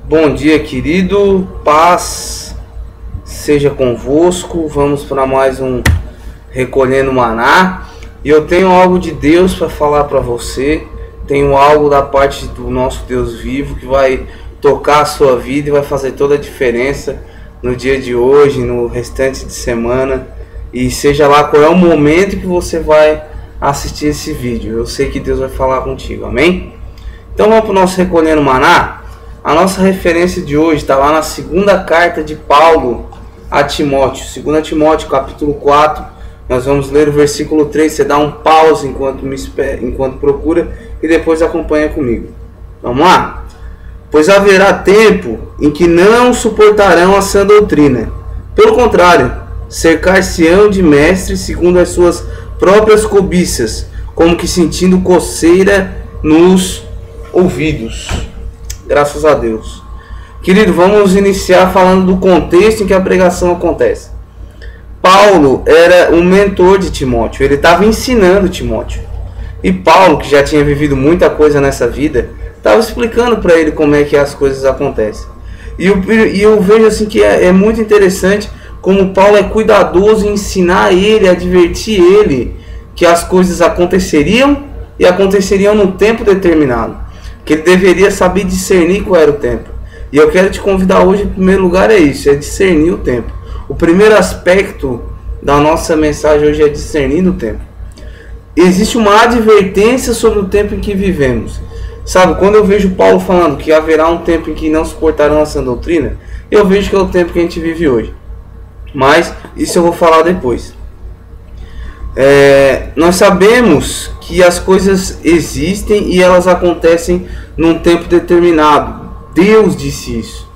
Bom dia, querido. Paz seja convosco. Vamos para mais um Recolhendo Maná. E eu tenho algo de Deus para falar para você. Tenho algo da parte do nosso Deus vivo que vai tocar a sua vida e vai fazer toda a diferença no dia de hoje, no restante de semana. E seja lá qual é o momento que você vai assistir esse vídeo, eu sei que Deus vai falar contigo, amém? Então vamos para o nosso Recolhendo Maná. A nossa referência de hoje está lá na segunda carta de Paulo a Timóteo, 2 Timóteo capítulo 4, nós vamos ler o versículo 3, você dá um pause enquanto procura e depois acompanha comigo. Vamos lá? Pois haverá tempo em que não suportarão a sã doutrina, pelo contrário, cercar-se-ão de mestres segundo as suas próprias cobiças, como que sentindo coceira nos ouvidos. Graças a Deus. Querido, vamos iniciar falando do contexto em que a pregação acontece. Paulo era um mentor de Timóteo, ele estava ensinando Timóteo. E Paulo, que já tinha vivido muita coisa nessa vida, estava explicando para ele como é que as coisas acontecem. E eu vejo assim que é muito interessante como Paulo é cuidadoso em ensinar ele, advertir ele que as coisas aconteceriam e aconteceriam num tempo determinado. Que ele deveria saber discernir qual era o tempo. E eu quero te convidar hoje, em primeiro lugar, é isso, é discernir o tempo. O primeiro aspecto da nossa mensagem hoje é discernir o tempo. Existe uma advertência sobre o tempo em que vivemos. Sabe, quando eu vejo Paulo falando que haverá um tempo em que não suportarão a sã doutrina, eu vejo que é o tempo que a gente vive hoje. Mas isso eu vou falar depois. Nós sabemos que as coisas existem e elas acontecem num tempo determinado. Deus disse isso.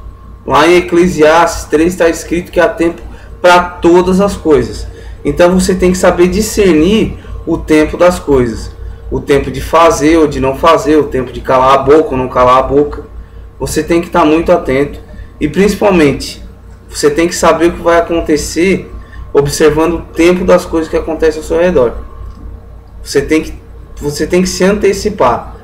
Lá em Eclesiastes 3 está escrito que há tempo para todas as coisas. Então você tem que saber discernir o tempo das coisas. O tempo de fazer ou de não fazer, o tempo de calar a boca ou não calar a boca. Você tem que estar muito atento e principalmente você tem que saber o que vai acontecer observando o tempo das coisas que acontecem ao seu redor. Você tem que se antecipar.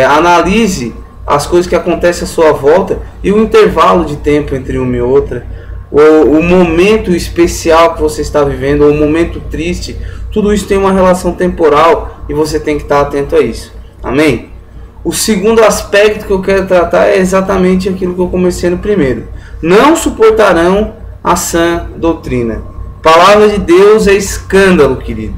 Analise as coisas que acontecem à sua volta e o intervalo de tempo entre uma e outra. O momento especial que você está vivendo, ou o momento triste. Tudo isso tem uma relação temporal e você tem que estar atento a isso. Amém? O segundo aspecto que eu quero tratar é exatamente aquilo que eu comecei no primeiro. Não suportarão a sã doutrina. Palavra de Deus é escândalo, querido.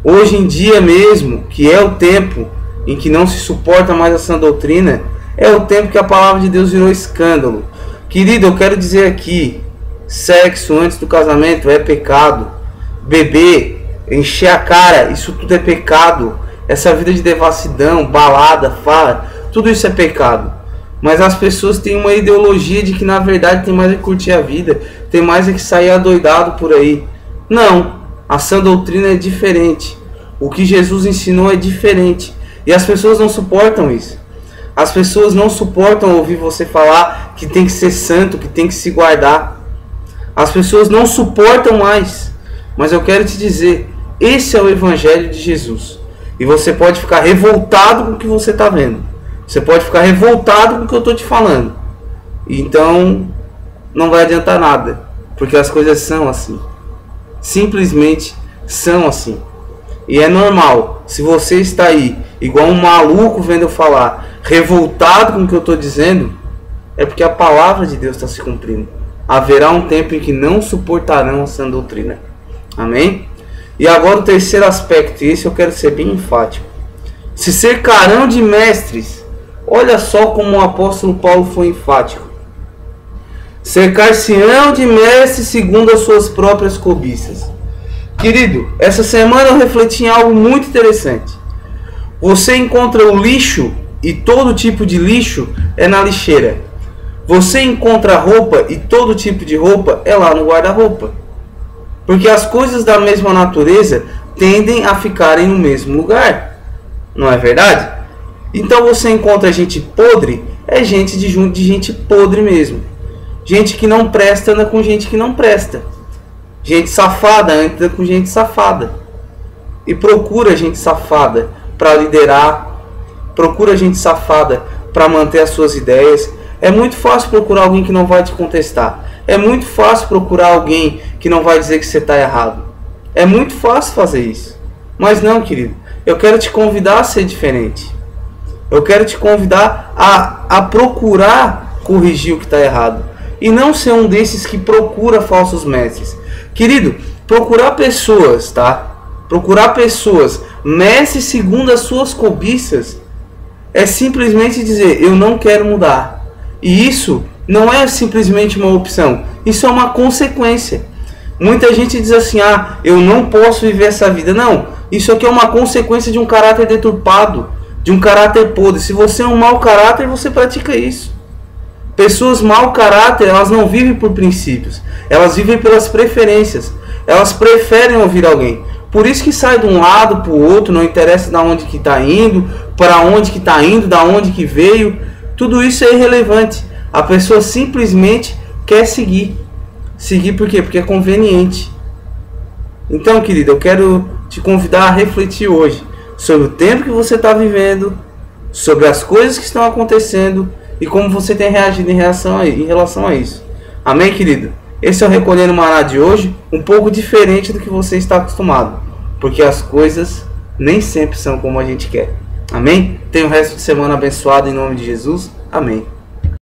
Hoje em dia mesmo, que é o tempo em que não se suporta mais a sã doutrina, é o tempo que a palavra de Deus virou escândalo. Querido, eu quero dizer aqui, sexo antes do casamento é pecado. Beber, encher a cara, isso tudo é pecado. Essa vida de devassidão, balada, farra, tudo isso é pecado. Mas as pessoas têm uma ideologia de que na verdade tem mais é que curtir a vida, tem mais é que sair adoidado por aí. Não, a sã doutrina é diferente. O que Jesus ensinou é diferente. E as pessoas não suportam isso. As pessoas não suportam ouvir você falar que tem que ser santo, que tem que se guardar. As pessoas não suportam mais. Mas eu quero te dizer, esse é o Evangelho de Jesus. E você pode ficar revoltado com o que você está vendo. Você pode ficar revoltado com o que eu estou te falando. Então, não vai adiantar nada. Porque as coisas são assim. Simplesmente são assim. E é normal. Se você está aí, igual um maluco vendo eu falar, revoltado com o que eu estou dizendo, é porque a palavra de Deus está se cumprindo. Haverá um tempo em que não suportarão a sã doutrina. Amém? E agora o terceiro aspecto, e esse eu quero ser bem enfático. Se cercarão de mestres. Olha só como o apóstolo Paulo foi enfático. Cercar-se-ão de mestres segundo as suas próprias cobiças. Querido, essa semana eu refleti em algo muito interessante. Você encontra o lixo, e todo tipo de lixo é na lixeira. Você encontra roupa, e todo tipo de roupa é lá no guarda-roupa. Porque as coisas da mesma natureza tendem a ficarem no mesmo lugar. Não é verdade? Então você encontra gente podre, é gente de gente podre mesmo. Gente que não presta anda com gente que não presta. Gente safada anda com gente safada. E procura gente safada para liderar. Procura gente safada para manter as suas ideias. É muito fácil procurar alguém que não vai te contestar. É muito fácil procurar alguém que não vai dizer que você está errado. É muito fácil fazer isso. Mas não, querido. Eu quero te convidar a ser diferente. Eu quero te convidar a procurar corrigir o que está errado. E não ser um desses que procura falsos mestres. Querido, procurar pessoas, tá? Procurar pessoas, mestres segundo as suas cobiças, é simplesmente dizer, eu não quero mudar. E isso não é simplesmente uma opção. Isso é uma consequência. Muita gente diz assim, eu não posso viver essa vida. Não, isso aqui é uma consequência de um caráter deturpado, de um caráter podre. Se você é um mau caráter, você pratica isso. Pessoas mau caráter, elas não vivem por princípios. Elas vivem pelas preferências. Elas preferem ouvir alguém. Por isso que sai de um lado para o outro, não interessa de onde que está indo, para onde que está indo, da onde que veio. Tudo isso é irrelevante. A pessoa simplesmente quer seguir. Seguir por quê? Porque é conveniente. Então, querido, eu quero te convidar a refletir hoje sobre o tempo que você está vivendo, sobre as coisas que estão acontecendo e como você tem reagido em relação a isso. Amém, querido? Esse é o Recolhendo Maná de hoje, um pouco diferente do que você está acostumado, porque as coisas nem sempre são como a gente quer. Amém? Tenha o resto de semana abençoado em nome de Jesus. Amém.